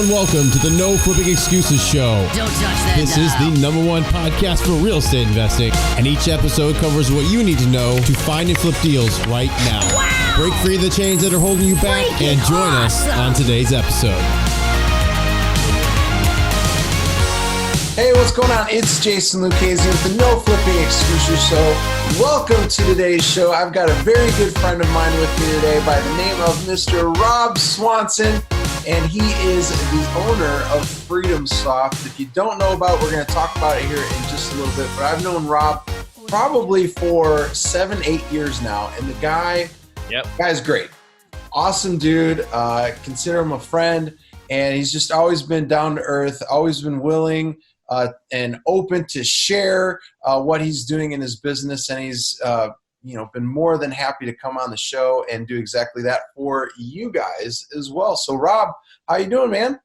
and welcome to the No Flipping Excuses Show. Don't touch that This is the #1 podcast for real estate investing, and each episode covers what you need to know to find and flip deals right now. Wow! Break free of the chains that are holding you back and join us on today's episode. Hey, what's going on? It's Jason Lucchese with the No Flipping Excuses Show. Welcome to today's show. I've got a very good friend of mine with me today by the name of Mr. Rob Swanson, and he is the owner of FreedomSoft. If you don't know about it, we're going to talk about it here in just a little bit, but I've known Rob probably for 7-8 years now, and the guy's great. Awesome dude. Consider him a friend, and he's just always been down to earth, always been willing and open to share what he's doing in his business, and he's been more than happy to come on the show and do exactly that for you guys as well. So Rob, how you doing, man?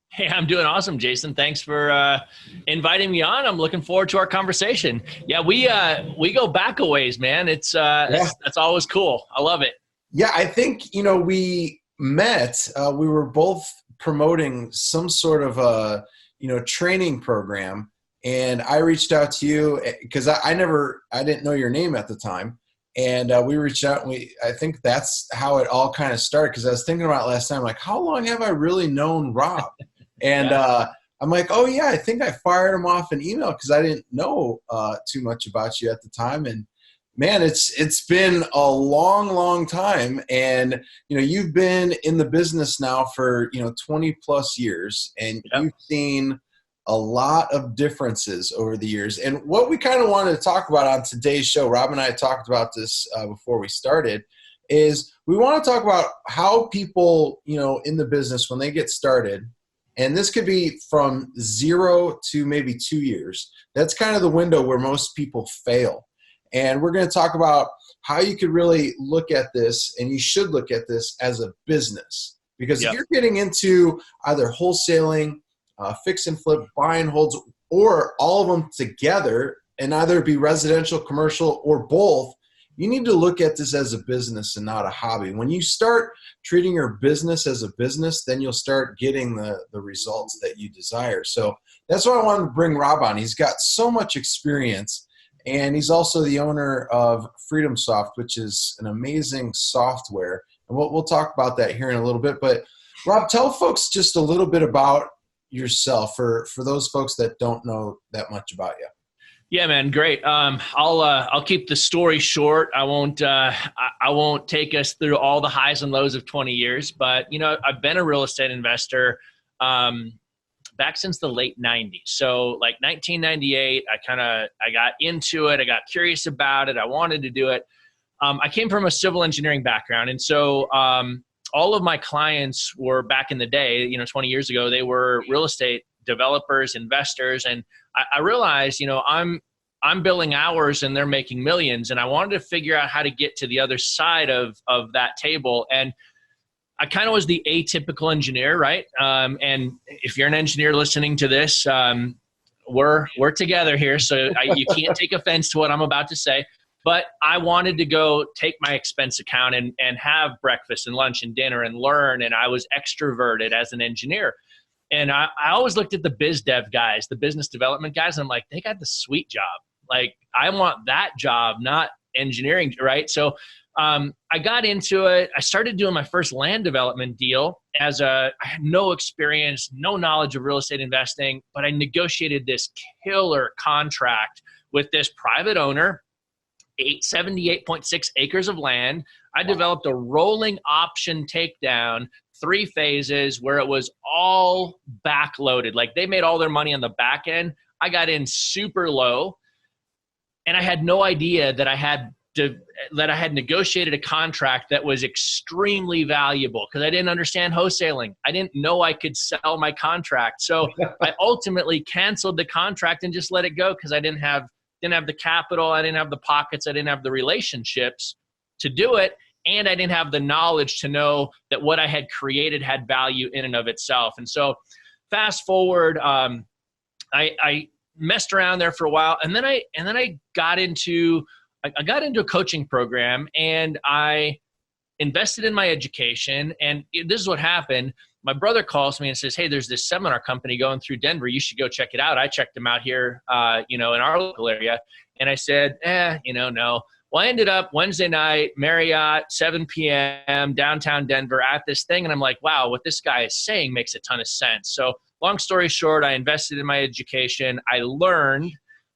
Hey, I'm doing awesome, Jason. Thanks for inviting me on. I'm looking forward to our conversation. Yeah, we go back a ways, man. That's always cool. I love it. Yeah, I think we met. We were both promoting some sort of a training program, and I reached out to you because I didn't know your name at the time. And we reached out, and I think that's how it all kind of started, because I was thinking about it last time, like, how long have I really known Rob? And I'm like, oh, yeah, I think I fired him off an email because I didn't know too much about you at the time. And, man, it's been a long, long time. And, you've been in the business now for, 20-plus years, and you've seen a lot of differences over the years. And what we kind of wanted to talk about on today's show, Rob and I talked about this before we started, is we want to talk about how people, in the business, when they get started, and this could be from 0 to maybe 2 years. That's kind of the window where most people fail. And we're going to talk about how you could really look at this, and you should look at this as a business. Because if you're getting into either wholesaling, fix and flip, buy and holds, or all of them together, and either be residential, commercial, or both, you need to look at this as a business and not a hobby. When you start treating your business as a business, then you'll start getting the results that you desire. So that's why I wanted to bring Rob on. He's got so much experience, and he's also the owner of FreedomSoft, which is an amazing software. And we'll talk about that here in a little bit. But Rob, tell folks just a little bit about yourself for those folks that don't know that much about you. Yeah, man, great. I'll keep the story short. I won't take us through all the highs and lows of 20 years, but I've been a real estate investor back since the late 90s. So like 1998, I got into it. I got curious about it. I wanted to do it. I came from a civil engineering background, and so all of my clients were, back in the day, 20 years ago, they were real estate developers, investors. And I realized, I'm billing hours and they're making millions. And I wanted to figure out how to get to the other side of that table. And I kind of was the atypical engineer, right? And if you're an engineer listening to this, we're together here. So you can't take offense to what I'm about to say. But I wanted to go take my expense account and have breakfast and lunch and dinner and learn. And I was extroverted as an engineer. And I always looked at the biz dev guys, the business development guys, and I'm like, they got the sweet job. Like, I want that job, not engineering, right? So I got into it. I started doing my first land development deal I had no experience, no knowledge of real estate investing, but I negotiated this killer contract with this private owner. 78.6 acres of land. I developed a rolling option takedown, 3 phases, where it was all backloaded. Like, they made all their money on the back end. I got in super low, and I had no idea that I had negotiated a contract that was extremely valuable, because I didn't understand wholesaling. I didn't know I could sell my contract. So I ultimately canceled the contract and just let it go, because I didn't have the capital, I didn't have the pockets, I didn't have the relationships to do it, and I didn't have the knowledge to know that what I had created had value in and of itself. And so fast forward, I messed around there for a while, and then I got into a coaching program, and I invested in my education. And this is what happened. my brother calls me and says, hey, there's this seminar company going through Denver. You should go check it out. I checked them out here, in our local area. And I said, no. Well, I ended up Wednesday night, Marriott, 7 p.m., downtown Denver at this thing. And I'm like, wow, what this guy is saying makes a ton of sense. So long story short, I invested in my education. I learned,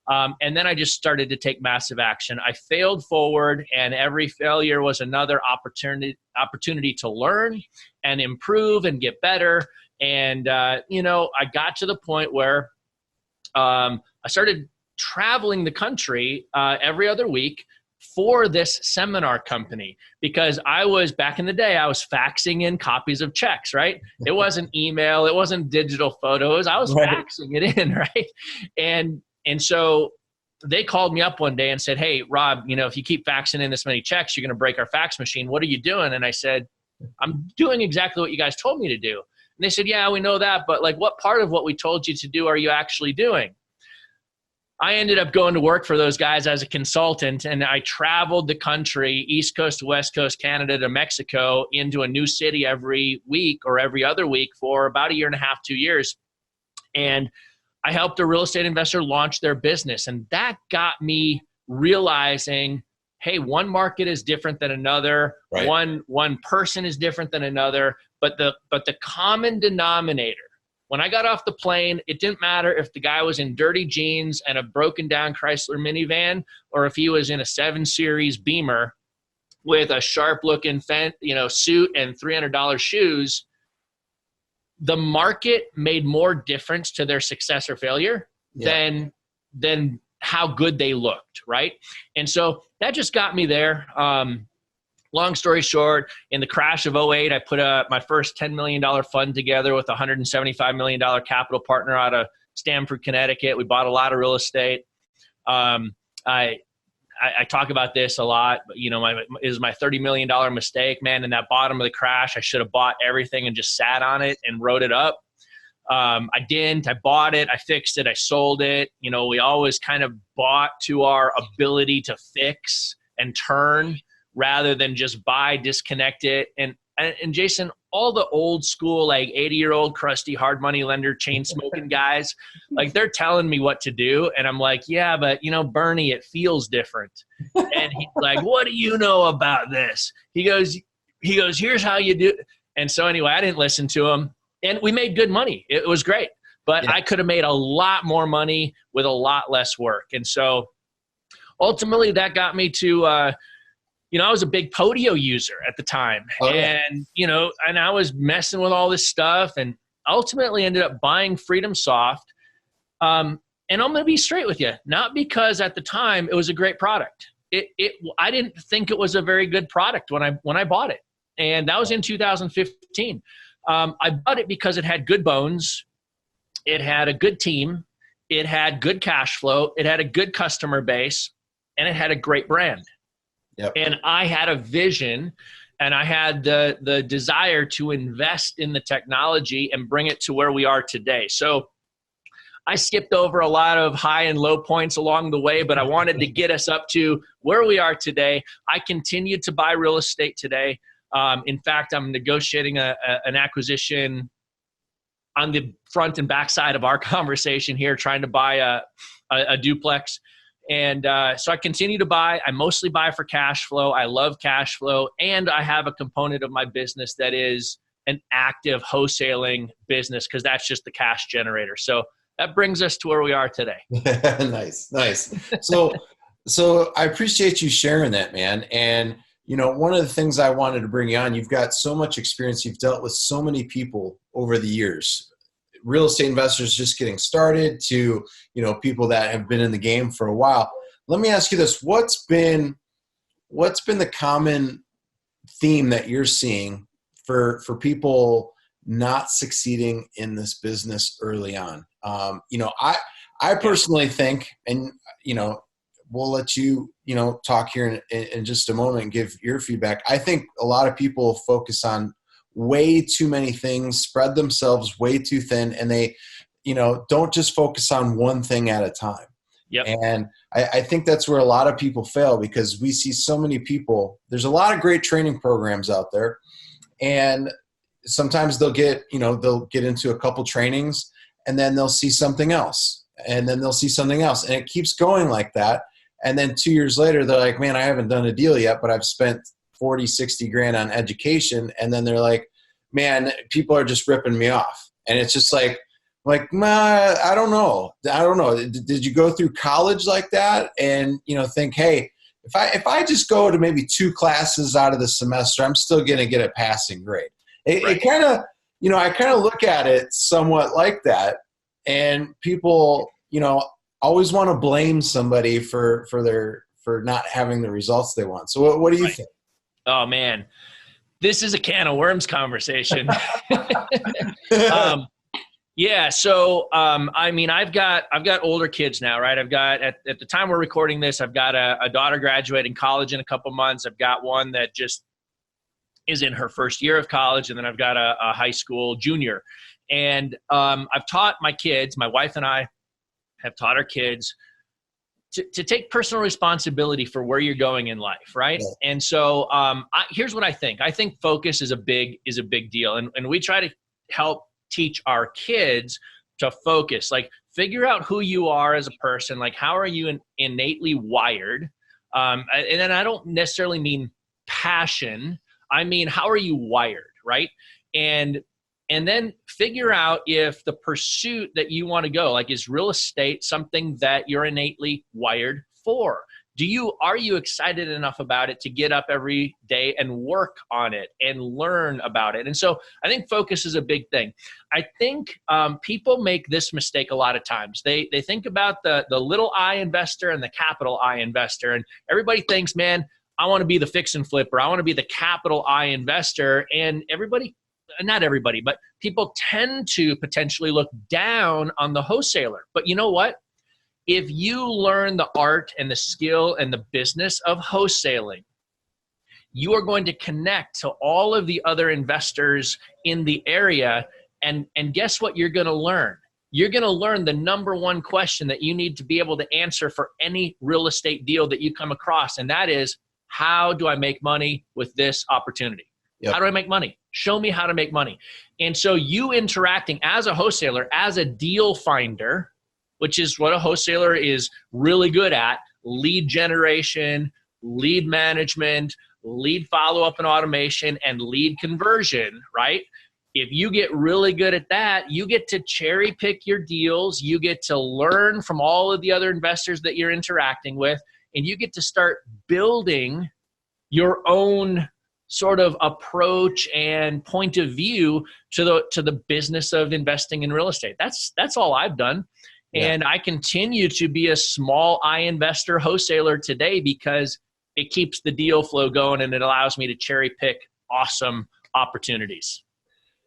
and then I just started to take massive action. I failed forward, and every failure was another opportunity to learn and improve and get better. And, I got to the point where I started traveling the country every other week for this seminar company, because back in the day, I was faxing in copies of checks, right? It wasn't email. It wasn't digital photos. I was faxing it in, right? And so they called me up one day and said, hey, Rob, if you keep faxing in this many checks, you're going to break our fax machine. What are you doing? And I said, I'm doing exactly what you guys told me to do. And they said, yeah, we know that, but what part of what we told you to do are you actually doing? I ended up going to work for those guys as a consultant, and I traveled the country, East Coast to West Coast, Canada to Mexico, into a new city every week or every other week for about 1.5 years, 2 years. And I helped a real estate investor launch their business. And that got me realizing, hey, one market is different than another. Right. One person is different than another. But the common denominator, when I got off the plane, it didn't matter if the guy was in dirty jeans and a broken down Chrysler minivan, or if he was in a 7 Series Beamer with a sharp looking suit and $300 shoes. The market made more difference to their success or failure than how good they looked, right? And so that just got me there. Long story short, in the crash of 2008, I put my first $10 million fund together with a $175 million capital partner out of Stamford, Connecticut. We bought a lot of real estate. I talk about this a lot, but it was my $30 million mistake, man. In that bottom of the crash, I should have bought everything and just sat on it and wrote it up. I didn't. I bought it. I fixed it. I sold it. We always kind of bought to our ability to fix and turn, rather than just buy, disconnect it. And Jason, all the old school, 80-year-old crusty hard money lender, chain smoking guys, they're telling me what to do. And I'm like, yeah, but Bernie, it feels different. And he's like, what do you know about this? He goes, here's how you do. And so anyway, I didn't listen to him, and we made good money. It was great, but I could have made a lot more money with a lot less work. And so ultimately that got me to, I was a big Podio user at the time, and I was messing with all this stuff, and ultimately ended up buying FreedomSoft. And I'm going to be straight with you, not because at the time it was a great product. I didn't think it was a very good product when I bought it, and that was in 2015. I bought it because it had good bones, it had a good team, it had good cash flow, it had a good customer base, and it had a great brand. Yep. And I had a vision, and I had the desire to invest in the technology and bring it to where we are today. So I skipped over a lot of high and low points along the way, but I wanted to get us up to where we are today. I continue to buy real estate today. In fact, I'm negotiating an acquisition on the front and back side of our conversation here, trying to buy a duplex. And so I continue to buy. I mostly buy for cash flow. I love cash flow. And I have a component of my business that is an active wholesaling business, because that's just the cash generator. So that brings us to where we are today. Nice. So I appreciate you sharing that, man. And, one of the things I wanted to bring you on, you've got so much experience. You've dealt with so many people over the years. Real estate investors just getting started to, people that have been in the game for a while. Let me ask you this. What's been the common theme that you're seeing for people not succeeding in this business early on? I personally think, and, we'll let you, talk here in just a moment and give your feedback. I think a lot of people focus on way too many things, spread themselves way too thin, and they, don't just focus on one thing at a time. Yep. And I think that's where a lot of people fail, because we see so many people. There's a lot of great training programs out there, and sometimes they'll get into a couple trainings, and then they'll see something else, and then they'll see something else, and it keeps going like that. And then 2 years later, they're like, man, I haven't done a deal yet, but I've spent 40, 60 grand on education. And then they're like, man, people are just ripping me off. And it's just like, nah, I don't know. Did you go through college like that and, think, hey, if I just go to maybe 2 classes out of the semester, I'm still going to get a passing grade. It kind of, I kind of look at it somewhat like that. And people, always want to blame somebody for not having the results they want. So what do you think? Oh man, this is a can of worms conversation. Yeah. So, I mean, I've got older kids now, right? I've got, at the time we're recording this, I've got a daughter graduating college in a couple months. I've got one that just is in her first year of college. And then I've got a high school junior. And I've taught my kids, my wife and I have taught our kids to take personal responsibility for where you're going in life, right? Yeah. And so here's what I think. I think focus is a big deal. And we try to help teach our kids to focus, like figure out who you are as a person, like how are you innately wired? And then I don't necessarily mean passion. I mean, how are you wired, right? And then figure out if the pursuit that you want to go, like is real estate something that you're innately wired for? Are you excited enough about it to get up every day and work on it and learn about it? And so I think focus is a big thing. I think people make this mistake a lot of times. They think about the little I investor and the capital I investor. And everybody thinks, man, I want to be the fix and flipper. I want to be the capital I investor. And not everybody, but people tend to potentially look down on the wholesaler. But you know what? If you learn the art and the skill and the business of wholesaling, you are going to connect to all of the other investors in the area. And guess what you're going to learn? You're going to learn the number one question that you need to be able to answer for any real estate deal that you come across. And that is, how do I make money with this opportunity? Yep. How do I make money? Show me how to make money. And so you interacting as a wholesaler, as a deal finder, which is what a wholesaler is really good at, lead generation, lead management, lead follow-up and automation, and lead conversion, right? If you get really good at that, you get to cherry pick your deals, you get to learn from all of the other investors that you're interacting with, and you get to start building your own sort of approach and point of view to the business of investing in real estate. That's all I've done. Yeah. And I continue to be a small I investor wholesaler today because it keeps the deal flow going and it allows me to cherry pick awesome opportunities.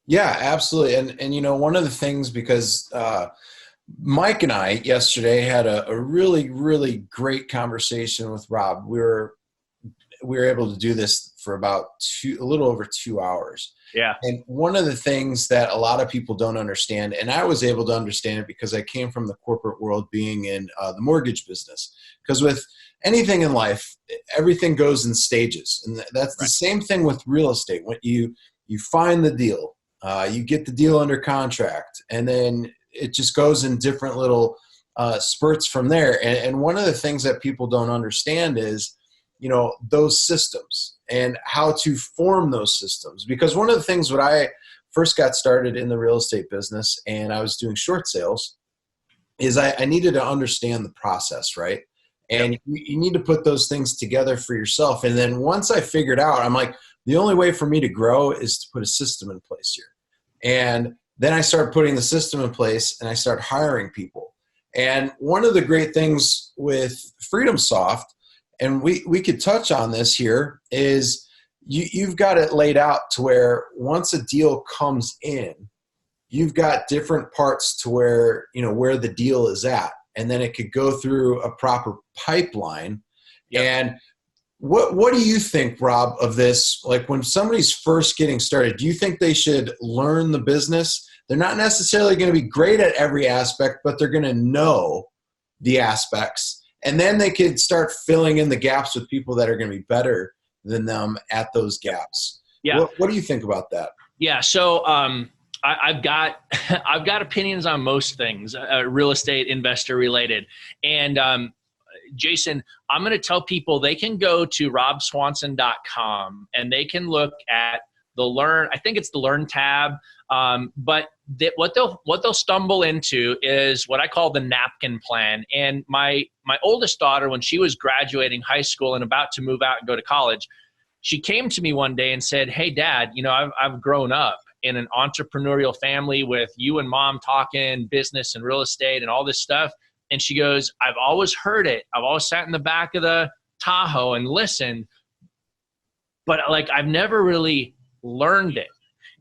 Yeah, absolutely. And one of the things, because Mike and I yesterday had a really, really great conversation with Rob. We were able to do this for about a little over 2 hours. Yeah. And one of the things that a lot of people don't understand, and I was able to understand it because I came from the corporate world being in the mortgage business. Because with anything in life, everything goes in stages. And that's the same thing with real estate. When you find the deal, you get the deal under contract, and then it just goes in different little spurts from there. And one of the things that people don't understand is, those systems and how to form those systems. Because one of the things when I first got started in the real estate business and I was doing short sales is I needed to understand the process, right? And you need to put those things together for yourself. And then once I figured out, I'm like, the only way for me to grow is to put a system in place here. And then I started putting the system in place and I started hiring people. And one of the great things with FreedomSoft, and we could touch on this here, is you've got it laid out to where once a deal comes in, you've got different parts to where the deal is at. And then it could go through a proper pipeline. Yep. And what do you think, Rob, of this? Like when somebody's first getting started, do you think they should learn the business? They're not necessarily going to be great at every aspect, but they're going to know the aspects. And then they could start filling in the gaps with people that are going to be better than them at those gaps. Yeah. What do you think about that? Yeah. So I've got I've got opinions on most things, real estate investor related. And Jason, I'm going to tell people they can go to robswanson.com and they can look at the learn. I think it's the learn tab. But what they'll stumble into is what I call the napkin plan. And my oldest daughter, when she was graduating high school and about to move out and go to college, she came to me one day and said, "Hey, Dad, I've grown up in an entrepreneurial family with you and Mom talking business and real estate and all this stuff." And she goes, "I've always heard it. I've always sat in the back of the Tahoe and listened, but I've never really learned it."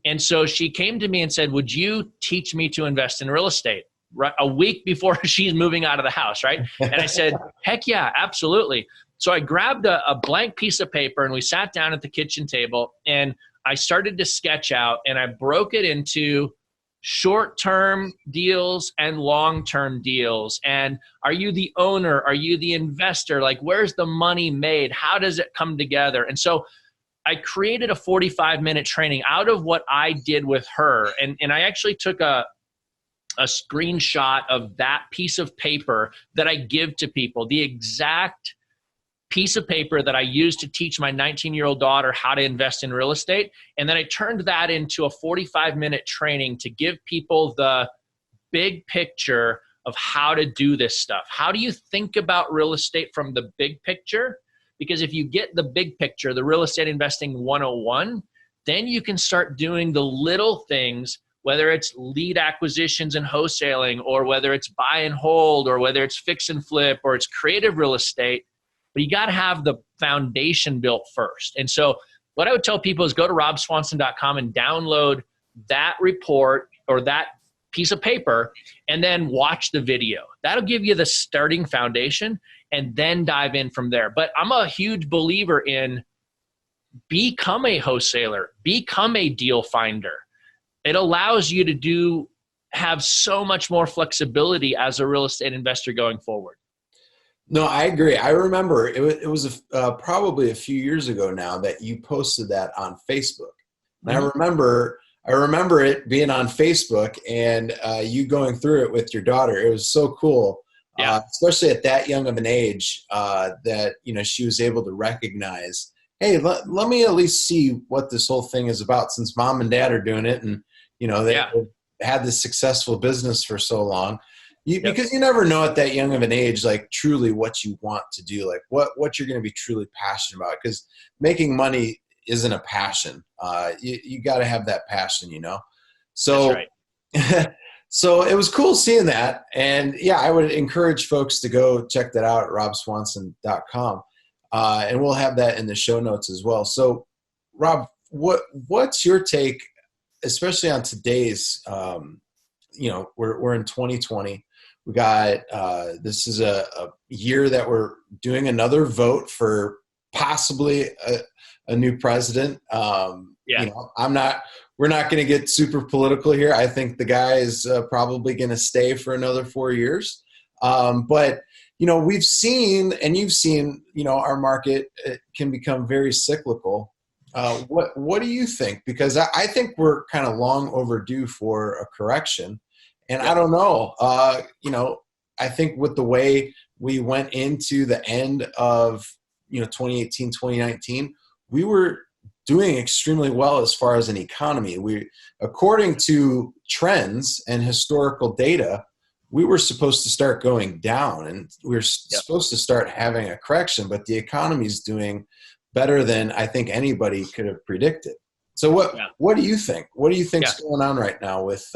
And so she came to me and said, "Would you teach me to invest in real estate?" Right, a week before she's moving out of the house, right? And I said, "Heck yeah, absolutely." So I grabbed a blank piece of paper and we sat down at the kitchen table and I started to sketch out, and I broke it into short-term deals and long-term deals. And are you the owner? Are you the investor? Where's the money made? How does it come together? And so I created a 45-minute training out of what I did with her. And I actually took a screenshot of that piece of paper that I give to people, the exact piece of paper that I used to teach my 19-year-old daughter how to invest in real estate. And then I turned that into a 45-minute training to give people the big picture of how to do this stuff. How do you think about real estate from the big picture? Because if you get the big picture, the real estate investing 101, then you can start doing the little things, whether it's lead acquisitions and wholesaling, or whether it's buy and hold, or whether it's fix and flip, or it's creative real estate. But you got to have the foundation built first. And so what I would tell people is go to robswanson.com and download that report or that piece of paper and then watch the video. That'll give you the starting foundation and then dive in from there. But I'm a huge believer in become a wholesaler, become a deal finder. It allows you to have so much more flexibility as a real estate investor going forward. No, I agree. I remember it was probably a few years ago now that you posted that on Facebook. And I remember it being on Facebook and you going through it with your daughter. It was so cool, especially at that young of an age that she was able to recognize, hey, let me at least see what this whole thing is about, since Mom and Dad are doing it, and they've had this successful business for so long. Because you never know at that young of an age, truly what you want to do, what you're going to be truly passionate about. Because making money isn't a passion. You got to have that passion, So, that's right. So it was cool seeing that. And I would encourage folks to go check that out at robswanson.com. And we'll have that in the show notes as well. So Rob, what's your take, especially on today's, we're in 2020. We got, this is a year that we're doing another vote for possibly a new president. We're not going to get super political here. I think the guy is probably going to stay for another 4 years. But we've seen, and you've seen, our market can become very cyclical. What do you think? Because I think we're kind of long overdue for a correction. And I don't know, I think with the way we went into the end of, 2018, 2019, we were doing extremely well as far as an economy. According to trends and historical data, we were supposed to start going down, and we were supposed to start having a correction, but the economy is doing better than I think anybody could have predicted. So what do you think? What do you think's going on right now with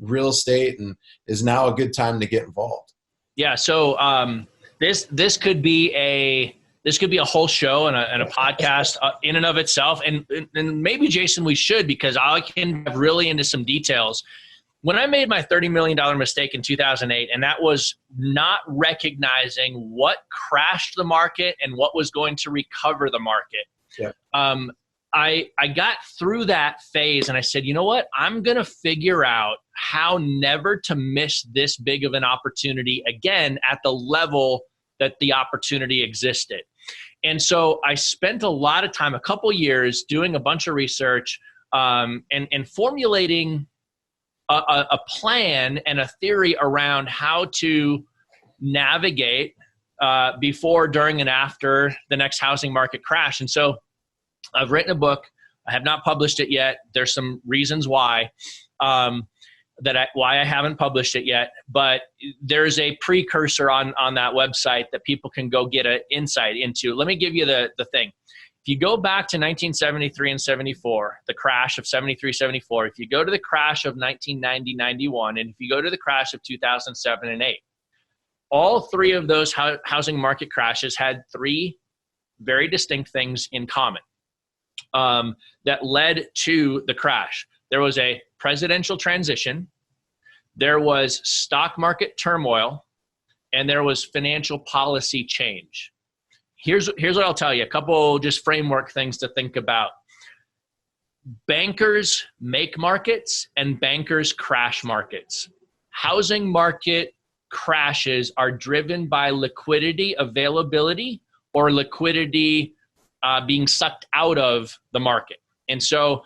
real estate, and is now a good time to get involved? Yeah. So this could be a whole show and a podcast in and of itself. And maybe, Jason, we should, because I can dive really into some details. When I made my $30 million mistake in 2008, and that was not recognizing what crashed the market and what was going to recover the market. Yeah. I got through that phase and I said, you know what? I'm going to figure out how never to miss this big of an opportunity again at the level that the opportunity existed. And so I spent a lot of time, a couple years, doing a bunch of research and formulating a plan and a theory around how to navigate before, during, and after the next housing market crash. And so I've written a book. I have not published it yet. There's some reasons why. Why I haven't published it yet, but there's a precursor on that website that people can go get an insight into. Let me give you the thing. If you go back to 1973 and 74, the crash of 73, 74, if you go to the crash of 1990, 91, and if you go to the crash of 2007 and 8, all three of those housing market crashes had three very distinct things in common that led to the crash. There was a presidential transition, there was stock market turmoil, and there was financial policy change. Here's what I'll tell you, a couple just framework things to think about. Bankers make markets and bankers crash markets. Housing market crashes are driven by liquidity availability or liquidity being sucked out of the market. And so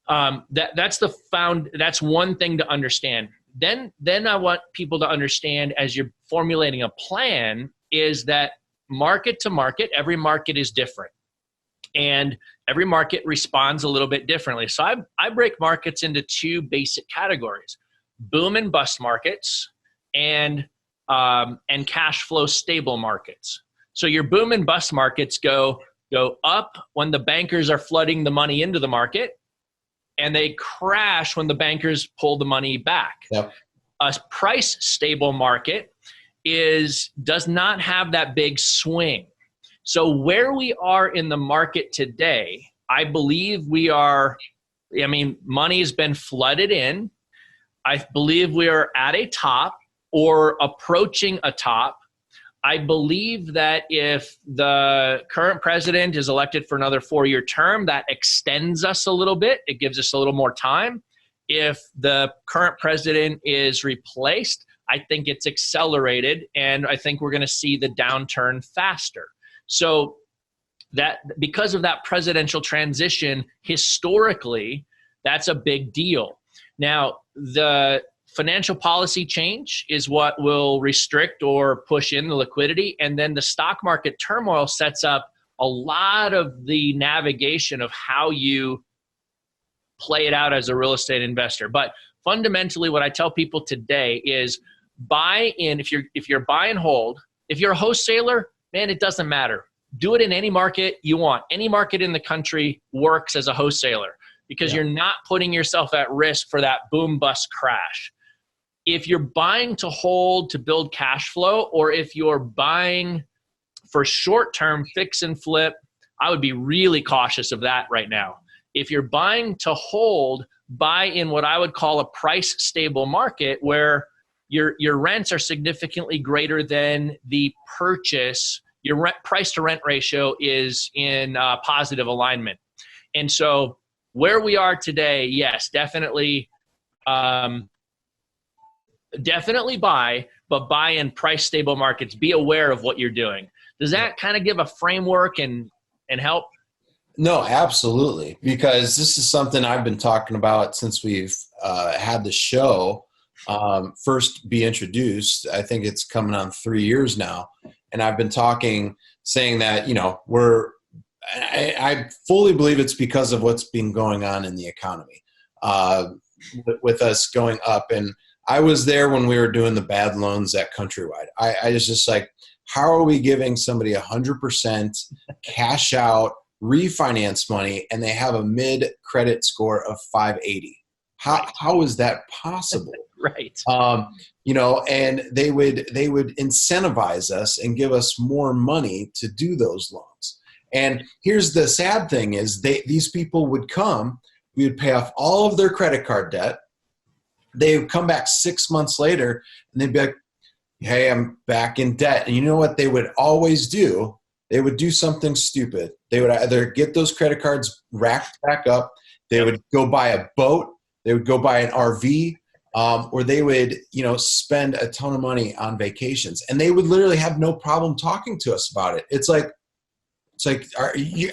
that's one thing to understand. Then I want people to understand, as you're formulating a plan, is that market to market, every market is different. And every market responds a little bit differently. So I break markets into two basic categories: boom and bust markets and cash flow stable markets. So your boom and bust markets go up when the bankers are flooding the money into the market, and they crash when the bankers pull the money back. Yep. A price stable market does not have that big swing. So where we are in the market today, I believe money has been flooded in. I believe we are at a top or approaching a top. I believe that if the current president is elected for another 4-year term, that extends us a little bit. It gives us a little more time. If the current president is replaced, I think it's accelerated, and I think we're going to see the downturn faster. So that because of that presidential transition, historically, that's a big deal. Now, the financial policy change is what will restrict or push in the liquidity. And then the stock market turmoil sets up a lot of the navigation of how you play it out as a real estate investor. But fundamentally, what I tell people today is buy in. If you're buy and hold, if you're a wholesaler, man, it doesn't matter. Do it in any market you want. Any market in the country works as a wholesaler because you're not putting yourself at risk for that boom bust crash. If you're buying to hold to build cash flow, or if you're buying for short-term fix and flip, I would be really cautious of that right now. If you're buying to hold, buy in what I would call a price stable market where your rents are significantly greater than the purchase. Your price to rent ratio is in positive alignment. And so where we are today, yes, definitely buy, but buy in price stable markets. Be aware of what you're doing. Does that kind of give a framework and help? No, absolutely. Because this is something I've been talking about since we've had the show first be introduced. I think it's coming on 3 years now. And I've been saying that, I fully believe it's because of what's been going on in the economy with us going up. And I was there when we were doing the bad loans at Countrywide. I was just like, how are we giving somebody 100% cash out refinance money and they have a mid credit score of 580? How is that possible? Right. And they would incentivize us and give us more money to do those loans. And here's the sad thing is these people would come, we would pay off all of their credit card debt. They would come back 6 months later and they'd be like, hey, I'm back in debt. And you know what they would always do? They would do something stupid. They would either get those credit cards racked back up. They would go buy a boat. They would go buy an RV. Or they would, spend a ton of money on vacations. And they would literally have no problem talking to us about it. It's like, It's like,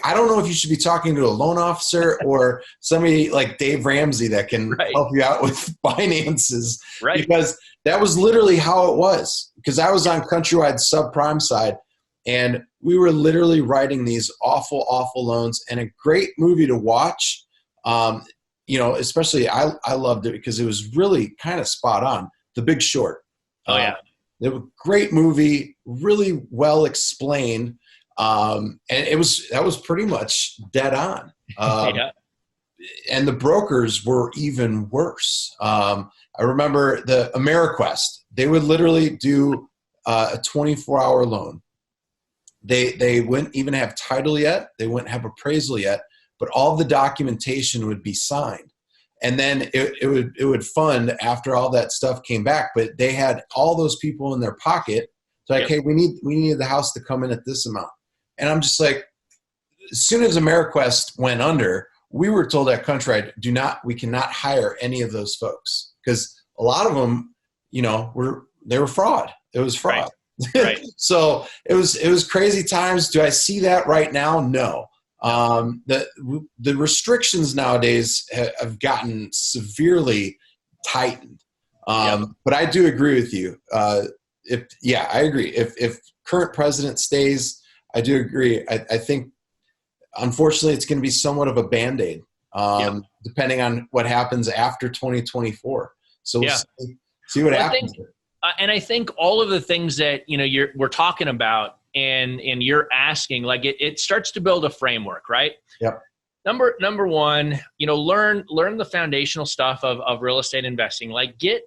I don't know if you should be talking to a loan officer or somebody like Dave Ramsey that can help you out with finances. Right. Because that was literally how it was. Because I was on Countrywide subprime side, and we were literally writing these awful, awful loans, and a great movie to watch. Especially I loved it because it was really kind of spot on. The Big Short. Oh, yeah. It was a great movie, really well explained. And that was pretty much dead on. And the brokers were even worse. I remember the AmeriQuest, they would literally do a 24-hour loan. They wouldn't even have title yet. They wouldn't have appraisal yet, but all the documentation would be signed. And then it would fund after all that stuff came back, but they had all those people in their pocket. So like, hey, we need the house to come in at this amount. And I'm just like, as soon as AmeriQuest went under, we were told at Countrywide, we cannot hire any of those folks, because a lot of them, they were fraud. It was fraud. Right. So it was crazy times. Do I see that right now? No. The restrictions nowadays have gotten severely tightened. But I do agree with you. I agree. If current president stays, I do agree. I think, unfortunately, it's going to be somewhat of a Band-Aid, depending on what happens after 2024. So we'll see what happens. And I think all of the things that we're talking about and you're asking, like it starts to build a framework, right? Yep. Number one, learn the foundational stuff of real estate investing. Like get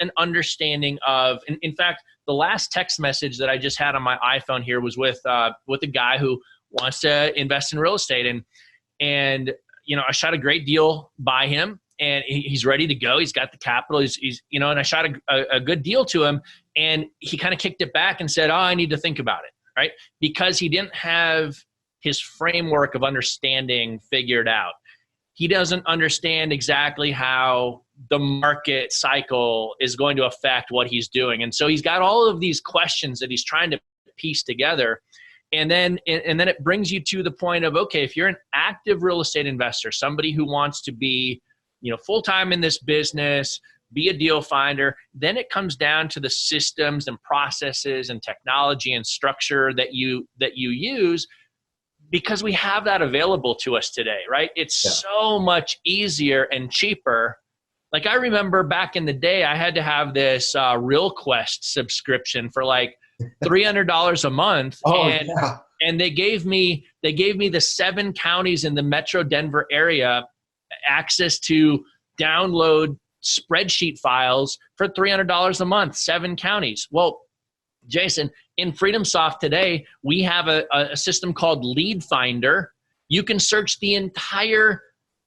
an understanding of. In fact, the last text message that I just had on my iPhone here was with a guy who wants to invest in real estate, and I shot a great deal by him, and he's ready to go. He's got the capital. He's and I shot a good deal to him, and he kind of kicked it back and said, "Oh, I need to think about it," right? Because he didn't have his framework of understanding figured out. He doesn't understand exactly how the market cycle is going to affect what he's doing. And so he's got all of these questions that he's trying to piece together. And then it brings you to the point of, okay, if you're an active real estate investor, somebody who wants to be, full-time in this business, be a deal finder, then it comes down to the systems and processes and technology and structure that you use, because we have that available to us today, right? It's so much easier and cheaper. Like I remember back in the day, I had to have this RealQuest subscription for like $300 a month. And they gave me the 7 counties in the Metro Denver area access to download spreadsheet files for $300 a month, 7 counties. Well, Jason, in FreedomSoft today, we have a system called Lead Finder. You can search the entire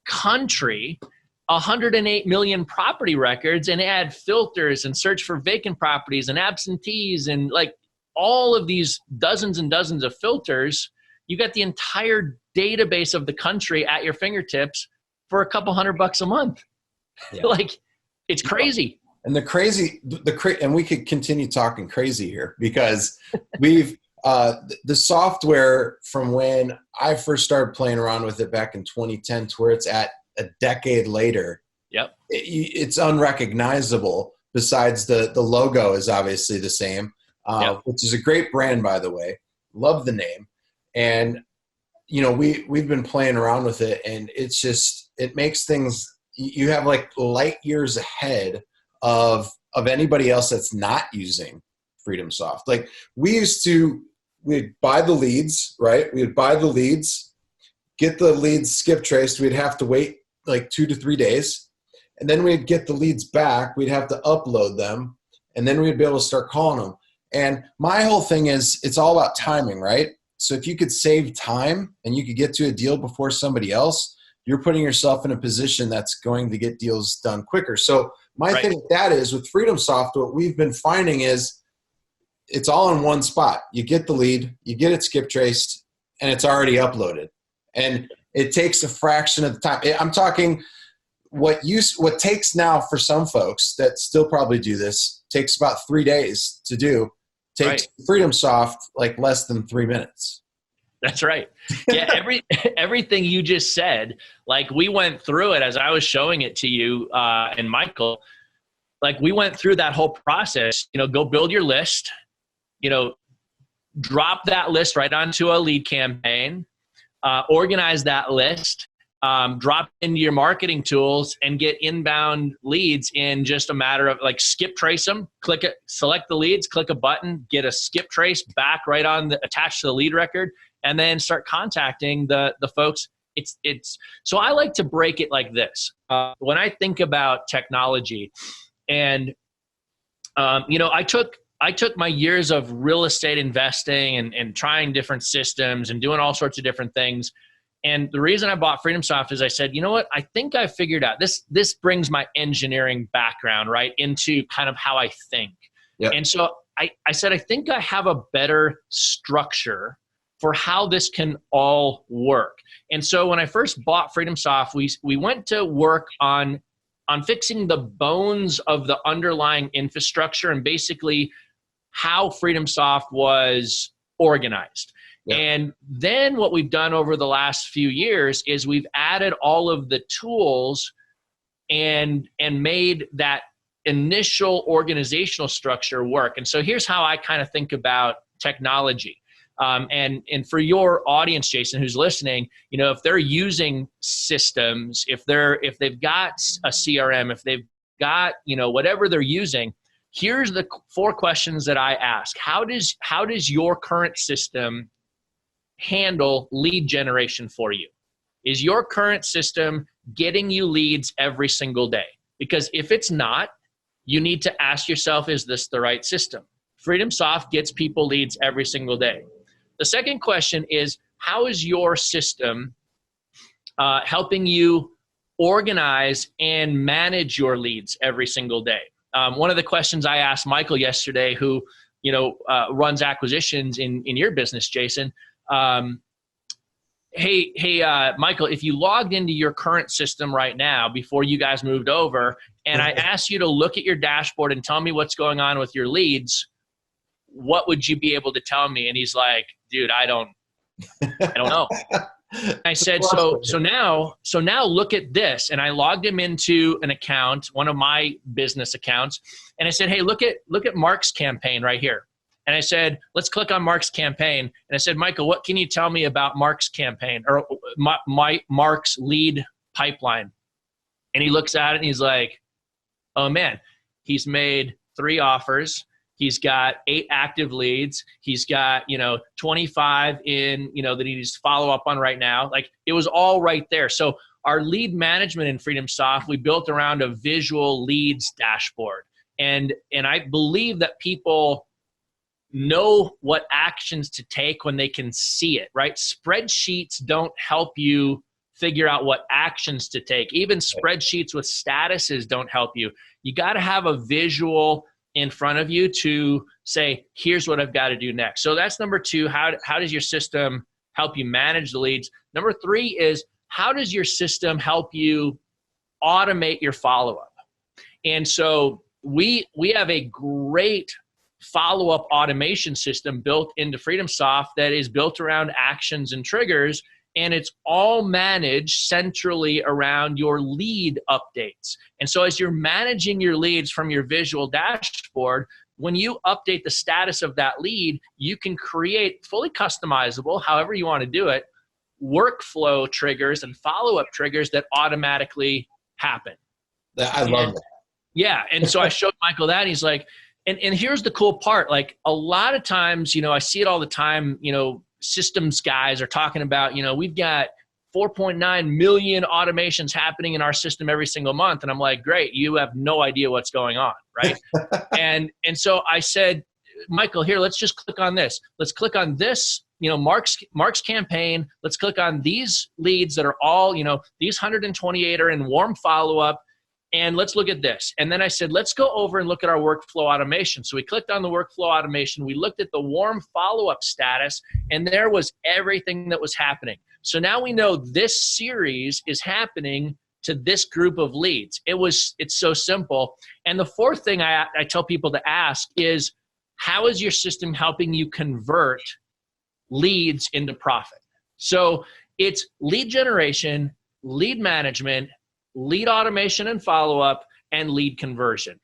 country, 108 million property records, and add filters and search for vacant properties and absentees and like all of these dozens and dozens of filters. You got the entire database of the country at your fingertips for a couple $100 a month. Like, it's crazy. And and we could continue talking crazy here, because we've the software from when I first started playing around with it back in 2010 to where it's at a decade later. Yep. It's unrecognizable. Besides the logo is obviously the same, which is a great brand, by the way. Love the name. And we've been playing around with it, and it makes things, you have like light years ahead of anybody else that's not using FreedomSoft. Like we'd buy the leads, right? We'd buy the leads, get the leads skip traced. We'd have to wait like 2 to 3 days. And then we'd get the leads back. We'd have to upload them. And then we'd be able to start calling them. And my whole thing is, it's all about timing, right? So if you could save time and you could get to a deal before somebody else, you're putting yourself in a position that's going to get deals done quicker. So my thing with that is, with FreedomSoft, what we've been finding is it's all in one spot. You get the lead, you get it skip traced, and it's already uploaded. And it takes a fraction of the time. I'm talking what takes now for some folks that still probably do this, takes about 3 days to do, takes FreedomSoft like less than 3 minutes. That's right. Yeah, everything you just said, like we went through it as I was showing it to you and Michael. Like we went through that whole process. Go build your list. Drop that list right onto a lead campaign. Organize that list. Drop into your marketing tools and get inbound leads in just a matter of like skip trace them, click it, select the leads, click a button, get a skip trace back right on attached to the lead record, and then start contacting the folks. So I like to break it like this. When I think about technology and, I took my years of real estate investing and trying different systems and doing all sorts of different things. And the reason I bought FreedomSoft is I said, you know what? I think I figured out this brings my engineering background right into kind of how I think. Yep. And so I said, I think I have a better structure for how this can all work. And so when I first bought FreedomSoft, we went to work on fixing the bones of the underlying infrastructure and basically how FreedomSoft was organized. Yep. And then what we've done over the last few years is we've added all of the tools and made that initial organizational structure work. And so here's how I kind of think about technology. And for your audience, Jason, who's listening, if they're using systems, if they've got a CRM, if they've got, whatever they're using, here's the 4 questions that I ask. How does your current system handle lead generation for you? Is your current system getting you leads every single day? Because if it's not, you need to ask yourself, is this the right system? FreedomSoft gets people leads every single day. The second question is, how is your system helping you organize and manage your leads every single day? One of the questions I asked Michael yesterday, who runs acquisitions in your business, Jason. Hey, Michael, if you logged into your current system right now before you guys moved over, and I asked you to look at your dashboard and tell me what's going on with your leads, what would you be able to tell me? And he's like, dude, I don't know. I said, so now look at this. And I logged him into an account, one of my business accounts. And I said, hey, look at Mark's campaign right here. And I said, let's click on Mark's campaign. And I said, Michael, what can you tell me about Mark's campaign or Mark's lead pipeline? And he looks at it and he's like, oh man, he's made 3 offers. He's got 8 active leads. He's got, 25 in, that he needs to follow up on right now. Like it was all right there. So our lead management in FreedomSoft, we built around a visual leads dashboard. And I believe that people know what actions to take when they can see it, right? Spreadsheets don't help you figure out what actions to take. Even spreadsheets with statuses don't help you. You got to have a visual in front of you to say, here's what I've got to do next. So that's number 2. How does your system help you manage the leads? Number 3 is, how does your system help you automate your follow-up? And so we have a great follow-up automation system built into FreedomSoft that is built around actions and triggers, and it's all managed centrally around your lead updates. And so as you're managing your leads from your visual dashboard, when you update the status of that lead, you can create fully customizable, however you want to do it, workflow triggers and follow-up triggers that automatically happen. I love that. Yeah. And so I showed Michael that, and he's like, and here's the cool part. Like a lot of times, I see it all the time, systems guys are talking about, we've got 4.9 million automations happening in our system every single month. And I'm like, great, you have no idea what's going on, right? and so I said, Michael, here, let's just click on this. Let's click on this, Mark's campaign. Let's click on these leads that are all, these 128 are in warm follow-up. And let's look at this. And then I said, let's go over and look at our workflow automation. So we clicked on the workflow automation. We looked at the warm follow-up status, and there was everything that was happening. So now we know this series is happening to this group of leads. It's so simple. And the 4th thing I tell people to ask is, how is your system helping you convert leads into profit? So it's lead generation, lead management, lead automation and follow-up, and lead conversion.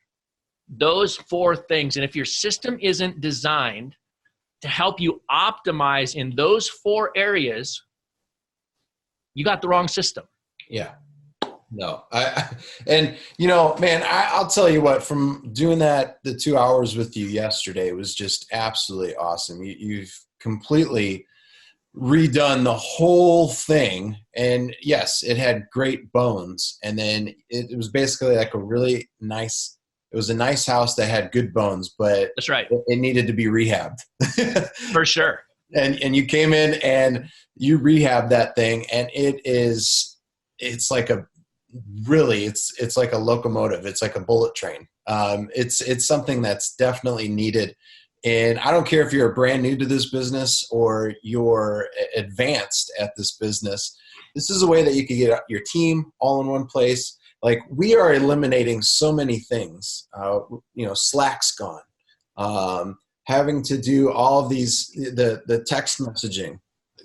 Those 4 things. And if your system isn't designed to help you optimize in those 4 areas, you got the wrong system. Yeah. No. And you know, man, I'll tell you what, from doing the 2 hours with you yesterday was just absolutely awesome. You've completely redone the whole thing. And yes, it had great bones. And then it was basically like it was a nice house that had good bones, but that's right. It needed to be rehabbed. For sure. And you came in and you rehabbed that thing, and it's like it's like a locomotive. It's like a bullet train. It's something that's definitely needed. And I don't care if you're brand new to this business or you're advanced at this business. This is a way that you can get your team all in one place. Like, we are eliminating so many things. Slack's gone. Having to do all of these, the text messaging,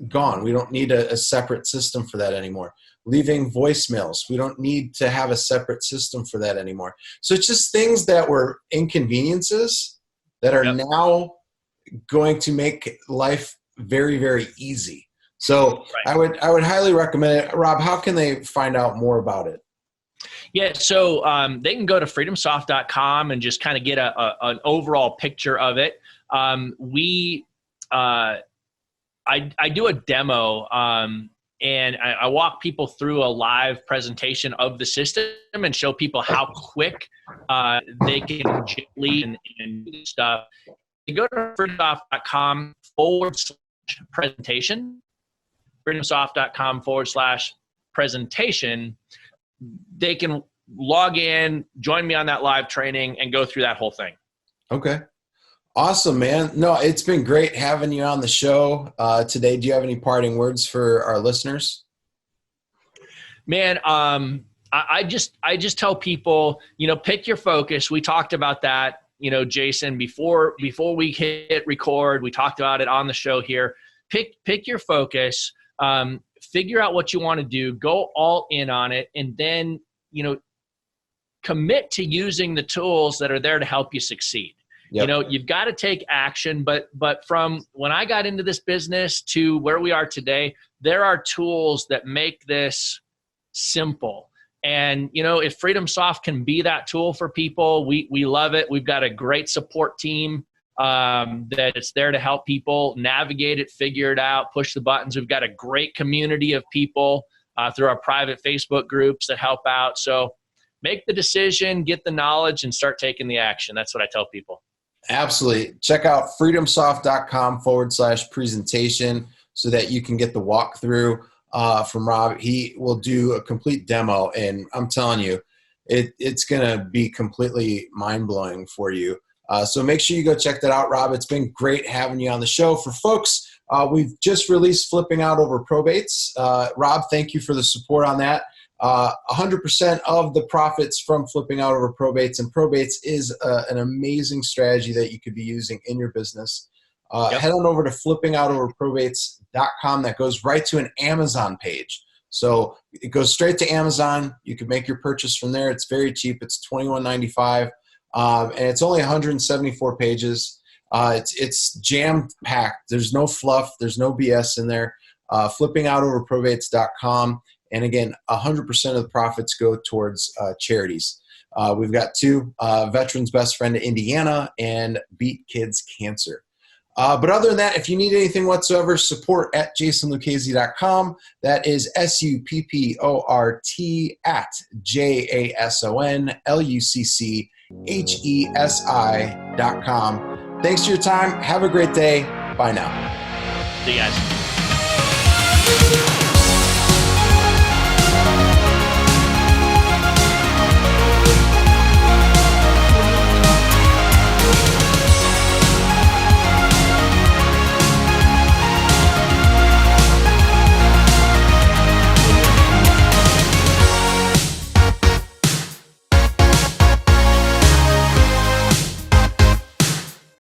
gone. We don't need a separate system for that anymore. Leaving voicemails. We don't need to have a separate system for that anymore. So it's just things that were inconveniences that are now going to make life very, very easy. So right. I would highly recommend it. Rob, how can they find out more about it? Yeah, so they can go to freedomsoft.com and just kind of get an overall picture of it. I do a demo, and I walk people through a live presentation of the system and show people how quick they can gently and do stuff. You go to freedomsoft.com/presentation, freedomsoft.com/presentation. They can log in, join me on that live training, and go through that whole thing. Okay. Awesome, man. No, it's been great having you on the show today. Do you have any parting words for our listeners? Man, I just tell people, pick your focus. We talked about that, Jason, before we hit record. We talked about it on the show here. Pick your focus. Figure out what you want to do, go all in on it, and then, commit to using the tools that are there to help you succeed. Yep. You've got to take action, but from when I got into this business to where we are today, there are tools that make this simple. And, if FreedomSoft can be that tool for people, we love it. We've got a great support team that it's there to help people navigate it, figure it out, push the buttons. We've got a great community of people through our private Facebook groups that help out. So make the decision, get the knowledge, and start taking the action. That's what I tell people. Absolutely. Check out freedomsoft.com/presentation so that you can get the walkthrough from Rob. He will do a complete demo, and I'm telling you, it's going to be completely mind-blowing for you. So make sure you go check that out, Rob. It's been great having you on the show. For folks, we've just released Flipping Out Over Probates. Rob, thank you for the support on that. 100% of the profits from flipping out over probates, and probates is an amazing strategy that you could be using in your business. Head on over to flippingoutoverprobates.com. That goes right to an Amazon page. So it goes straight to Amazon. You can make your purchase from there. It's very cheap. It's $21.95. And it's only 174 pages. It's jam-packed. There's no fluff. There's no BS in there. Flippingoutoverprobates.com. And again, 100% of the profits go towards charities. We've got 2, Veterans Best Friend of Indiana and Beat Kids Cancer. But other than that, if you need anything whatsoever, support at jasonluchese.com. That is support@jasonluchesi.com. Thanks for your time. Have a great day. Bye now. See you guys.